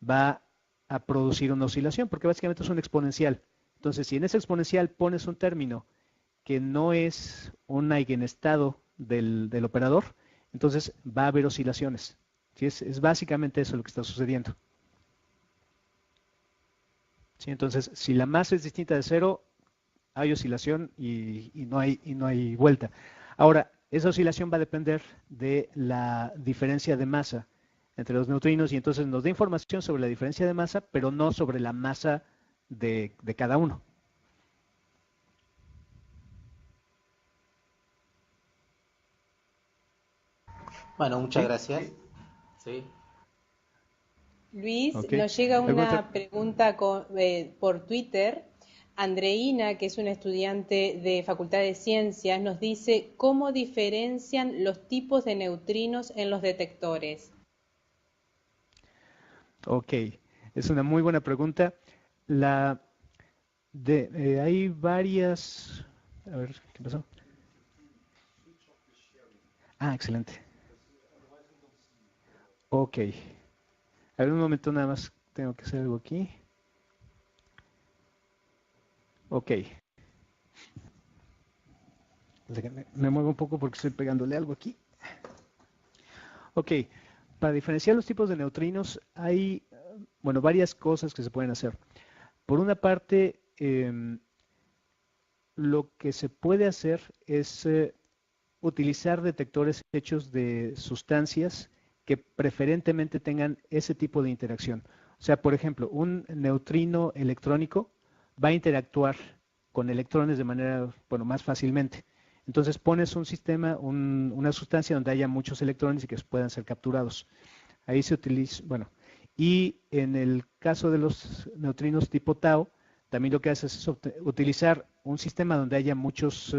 va a producir una oscilación, porque básicamente es un exponencial. Entonces, si en ese exponencial pones un término que no es un eigenestado del operador, entonces va a haber oscilaciones. ¿Sí? Es básicamente eso lo que está sucediendo. ¿Sí? Entonces, si la masa es distinta de cero, hay oscilación y no hay vuelta. Ahora, esa oscilación va a depender de la diferencia de masa entre los neutrinos y entonces nos da información sobre la diferencia de masa, pero no sobre la masa de cada uno. Bueno, muchas gracias. Sí. Luis, Ok. nos llega una pregunta por Twitter. Andreina, que es una estudiante de Facultad de Ciencias, nos dice cómo diferencian los tipos de neutrinos en los detectores. Ok, es una muy buena pregunta. Hay varias... A ver, ¿qué pasó? Ah, excelente. Ok. A ver, un momento nada más, tengo que hacer algo aquí. Ok. Me muevo un poco porque estoy pegándole algo aquí. Ok, para diferenciar los tipos de neutrinos hay, bueno, varias cosas que se pueden hacer. Por una parte, lo que se puede hacer es utilizar detectores hechos de sustancias que preferentemente tengan ese tipo de interacción. O sea, por ejemplo, un neutrino electrónico va a interactuar con electrones de manera, bueno, más fácilmente. Entonces pones un sistema, una sustancia donde haya muchos electrones y que puedan ser capturados. Ahí se utiliza, bueno, y en el caso de los neutrinos tipo tau, también lo que hace es utilizar un sistema donde haya muchos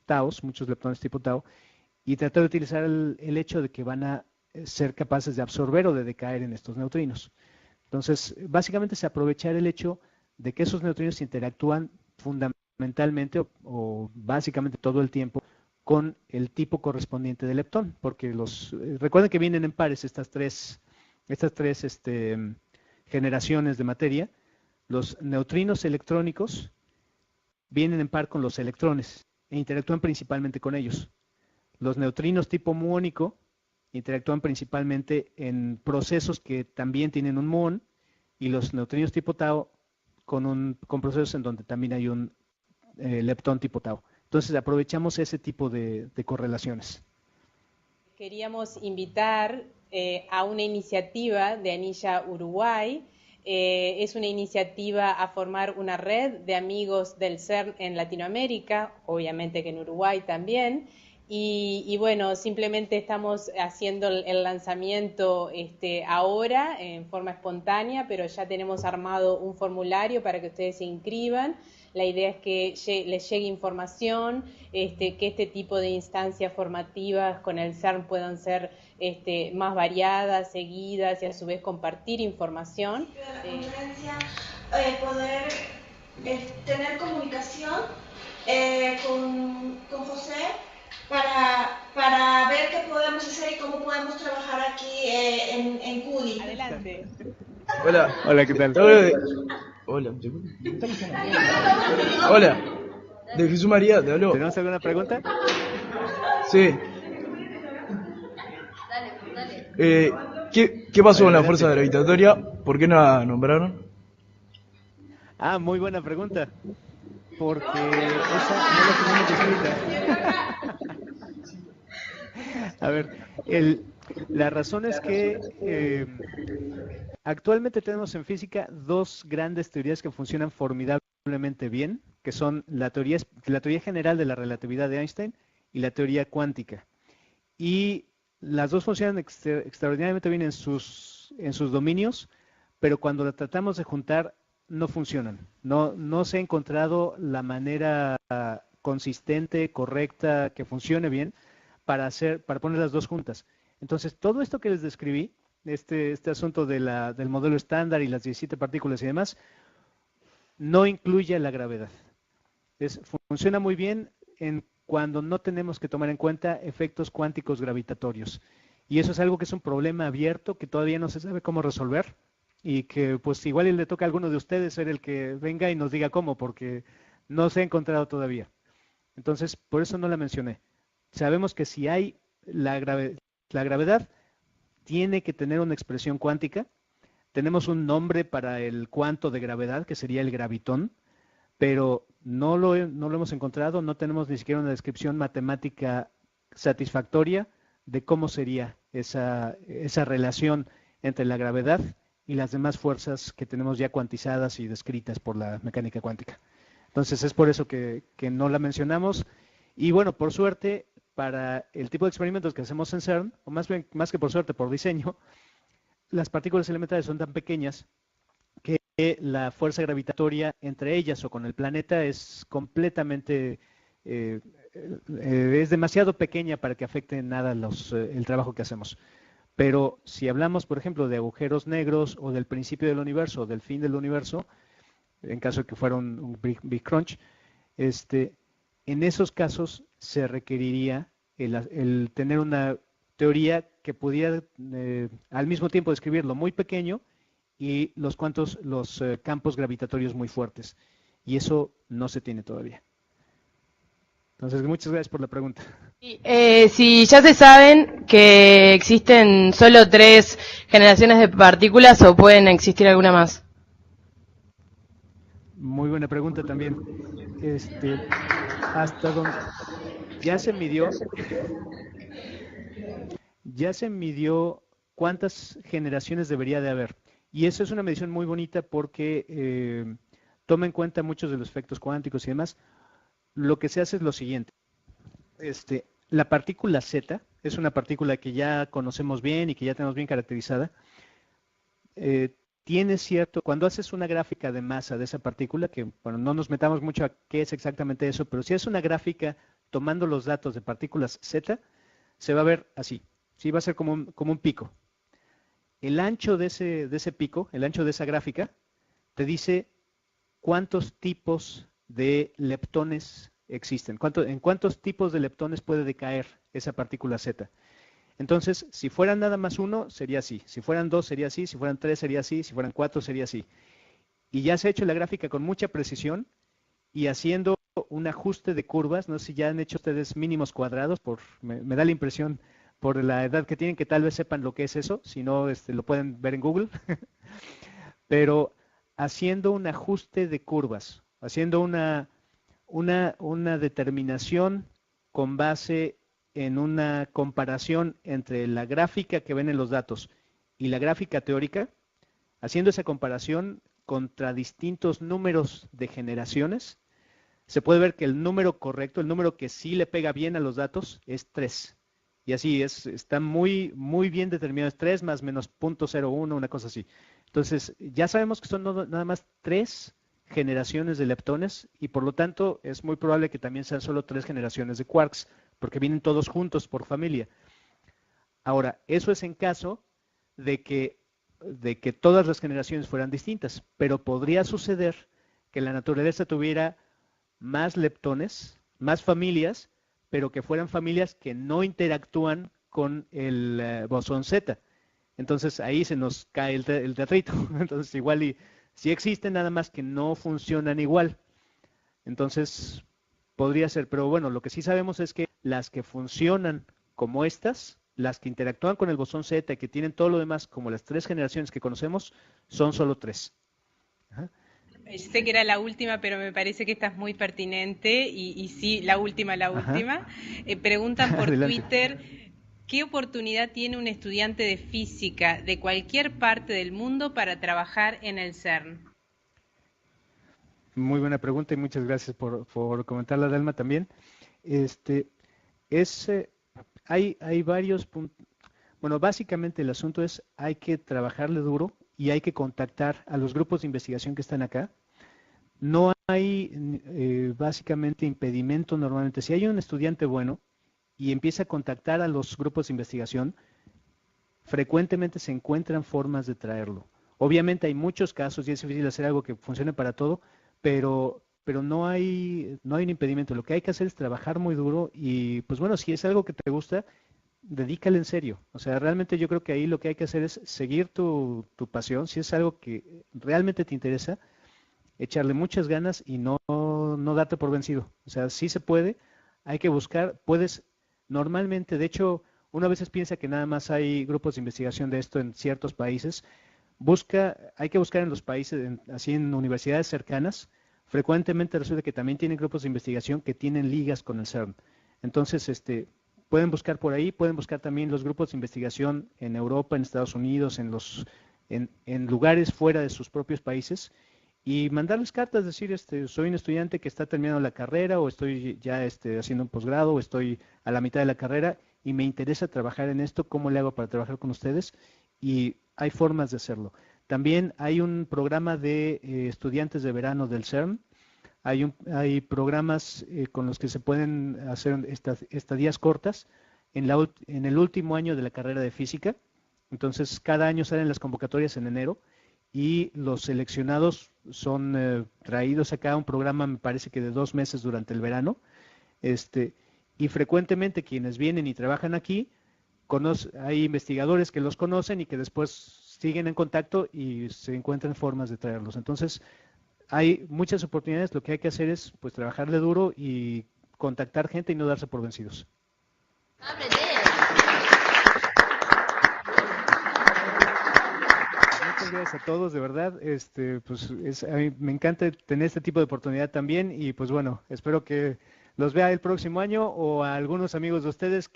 taus, muchos leptones tipo tau, y tratar de utilizar el hecho de que van a ser capaces de absorber o de decaer en estos neutrinos. Entonces, básicamente es aprovechar el hecho de que esos neutrinos interactúan fundamentalmente o básicamente todo el tiempo con el tipo correspondiente de leptón, porque recuerden que vienen en pares estas tres generaciones de materia. Los neutrinos electrónicos vienen en par con los electrones e interactúan principalmente con ellos. Los neutrinos tipo muónico interactúan principalmente en procesos que también tienen un muón y los neutrinos tipo tau con procesos en donde también hay un leptón tipo tau. Entonces aprovechamos ese tipo de correlaciones. Queríamos invitar a una iniciativa de Anilla Uruguay. Es una iniciativa a formar una red de amigos del CERN en Latinoamérica, obviamente que en Uruguay también. Y bueno, simplemente estamos haciendo el lanzamiento ahora en forma espontánea, pero ya tenemos armado un formulario para que ustedes se inscriban. La idea es que les llegue información, que este tipo de instancias formativas con el CERN puedan ser más variadas, seguidas y a su vez compartir información. De la conferencia, poder tener comunicación con José para ver qué podemos hacer y cómo podemos trabajar aquí en CUDI. Adelante. Hola. Hola, ¿qué tal? Hola. Hola. De Jesús María, te hablo. ¿Tenemos alguna pregunta? Sí. ¿Qué pasó con la fuerza gravitatoria? ¿Por qué no la nombraron? Ah, muy buena pregunta. Porque esa no la tenemos escrita. A ver, la razón es que Actualmente tenemos en física dos grandes teorías que funcionan formidablemente bien, que son la teoría general de la relatividad de Einstein y la teoría cuántica. Y las dos funcionan extraordinariamente bien en sus dominios, pero cuando las tratamos de juntar no funcionan. No se ha encontrado la manera consistente, correcta, que funcione bien para poner las dos juntas. Entonces, todo esto que les describí, este asunto del modelo estándar y las 17 partículas y demás, no incluye la gravedad. Funciona muy bien cuando no tenemos que tomar en cuenta efectos cuánticos gravitatorios. Y eso es algo que es un problema abierto que todavía no se sabe cómo resolver y que pues igual le toca a alguno de ustedes ser el que venga y nos diga cómo, porque no se ha encontrado todavía. Entonces, por eso no la mencioné. Sabemos que si hay la gravedad, tiene que tener una expresión cuántica. Tenemos un nombre para el cuanto de gravedad, que sería el gravitón, pero no lo hemos encontrado, no tenemos ni siquiera una descripción matemática satisfactoria de cómo sería esa relación entre la gravedad y las demás fuerzas que tenemos ya cuantizadas y descritas por la mecánica cuántica. Entonces es por eso que no la mencionamos. Y bueno, por suerte, para el tipo de experimentos que hacemos en CERN, o más que por suerte, por diseño, las partículas elementales son tan pequeñas que la fuerza gravitatoria entre ellas o con el planeta es completamente, es demasiado pequeña para que afecte en nada el trabajo que hacemos. Pero si hablamos, por ejemplo, de agujeros negros o del principio del universo o del fin del universo, en caso de que fuera un Big Crunch, en esos casos se requeriría el tener una teoría que pudiera al mismo tiempo describir lo muy pequeño y los campos gravitatorios muy fuertes. Y eso no se tiene todavía. Entonces, muchas gracias por la pregunta. Si ya se saben que existen solo 3 generaciones de partículas o pueden existir alguna más. Muy buena pregunta también. Hasta donde ya se midió cuántas generaciones debería de haber. Y eso es una medición muy bonita porque toma en cuenta muchos de los efectos cuánticos y demás. Lo que se hace es lo siguiente. La partícula Z es una partícula que ya conocemos bien y que ya tenemos bien caracterizada. Tiene cierto, cuando haces una gráfica de masa de esa partícula, que bueno, no nos metamos mucho a qué es exactamente eso, pero si es una gráfica tomando los datos de partículas Z, se va a ver así. Sí, va a ser como un pico. El ancho de ese pico, el ancho de esa gráfica, te dice cuántos tipos de leptones existen, en cuántos tipos de leptones puede decaer esa partícula Z. Entonces, si fueran nada más uno, sería así. Si fueran 2, sería así. Si fueran 3, sería así. Si fueran 4, sería así. Y ya se ha hecho la gráfica con mucha precisión y haciendo un ajuste de curvas. No sé si ya han hecho ustedes mínimos cuadrados. Me da la impresión, por la edad que tienen, que tal vez sepan lo que es eso. Si no, lo pueden ver en Google. Pero haciendo un ajuste de curvas, haciendo una determinación con base en una comparación entre la gráfica que ven en los datos y la gráfica teórica, haciendo esa comparación contra distintos números de generaciones, se puede ver que el número correcto, el número que sí le pega bien a los datos, es 3. Y así está muy, muy bien determinado, es 3 más menos 0.01, una cosa así. Entonces, ya sabemos que son nada más 3 generaciones de leptones y por lo tanto es muy probable que también sean solo 3 generaciones de quarks, porque vienen todos juntos por familia. Ahora, eso es en caso de que todas las generaciones fueran distintas, pero podría suceder que la naturaleza tuviera más leptones, más familias, pero que fueran familias que no interactúan con el bosón Z. Entonces ahí se nos cae el teatrito. Entonces igual y sí existen, nada más que no funcionan igual. Entonces podría ser, pero bueno, lo que sí sabemos es que las que funcionan como estas, las que interactúan con el bosón Z y que tienen todo lo demás como las 3 generaciones que conocemos, son solo 3. Ajá. Sé que era la última, pero me parece que esta es muy pertinente y sí, la última. Preguntan por Twitter ¿qué oportunidad tiene un estudiante de física de cualquier parte del mundo para trabajar en el CERN? Muy buena pregunta y muchas gracias por comentarla, Delma, también. Este, es, hay varios puntos. Bueno, básicamente el asunto es hay que trabajarle duro y hay que contactar a los grupos de investigación que están acá. No hay básicamente impedimento normalmente. Si hay un estudiante bueno y empieza a contactar a los grupos de investigación, frecuentemente se encuentran formas de traerlo. Obviamente hay muchos casos y es difícil hacer algo que funcione para todo, pero no hay un impedimento. Lo que hay que hacer es trabajar muy duro y, pues bueno, si es algo que te gusta, dedícale en serio. O sea, realmente yo creo que ahí lo que hay que hacer es seguir tu pasión. Si es algo que realmente te interesa, echarle muchas ganas y no darte por vencido. O sea, sí se puede, hay que buscar, puedes, normalmente, de hecho, uno a veces piensa que nada más hay grupos de investigación de esto en ciertos países. Hay que buscar en los países, así en universidades cercanas, frecuentemente resulta que también tienen grupos de investigación que tienen ligas con el CERN. Entonces, pueden buscar por ahí, pueden buscar también los grupos de investigación en Europa, en Estados Unidos, en lugares fuera de sus propios países y mandarles cartas, decir, soy un estudiante que está terminando la carrera o estoy ya haciendo un posgrado o estoy a la mitad de la carrera y me interesa trabajar en esto, ¿cómo le hago para trabajar con ustedes? Y hay formas de hacerlo. También hay un programa de estudiantes de verano del CERN. Hay programas con los que se pueden hacer estadías cortas en el último año de la carrera de física. Entonces, cada año salen las convocatorias en enero y los seleccionados son traídos acá a un programa, me parece que de 2 meses durante el verano. Y frecuentemente quienes vienen y trabajan aquí, hay investigadores que los conocen y que después siguen en contacto y se encuentran formas de traerlos. Entonces, hay muchas oportunidades, lo que hay que hacer es pues trabajarle duro y contactar gente y no darse por vencidos. Muchas gracias a todos, de verdad. A mí me encanta tener este tipo de oportunidad también y pues bueno, espero que los vea el próximo año o a algunos amigos de ustedes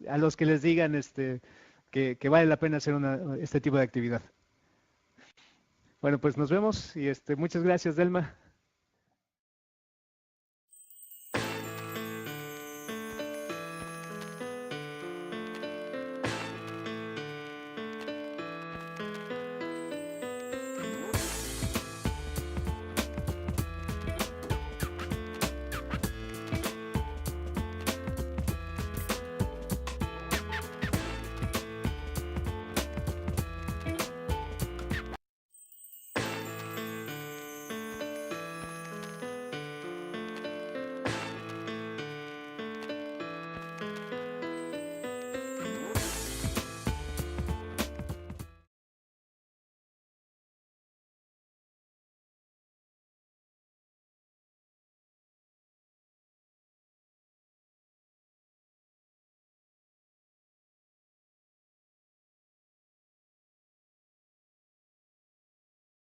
a los que les digan que vale la pena hacer este tipo de actividad. Bueno, pues nos vemos y muchas gracias, Delma.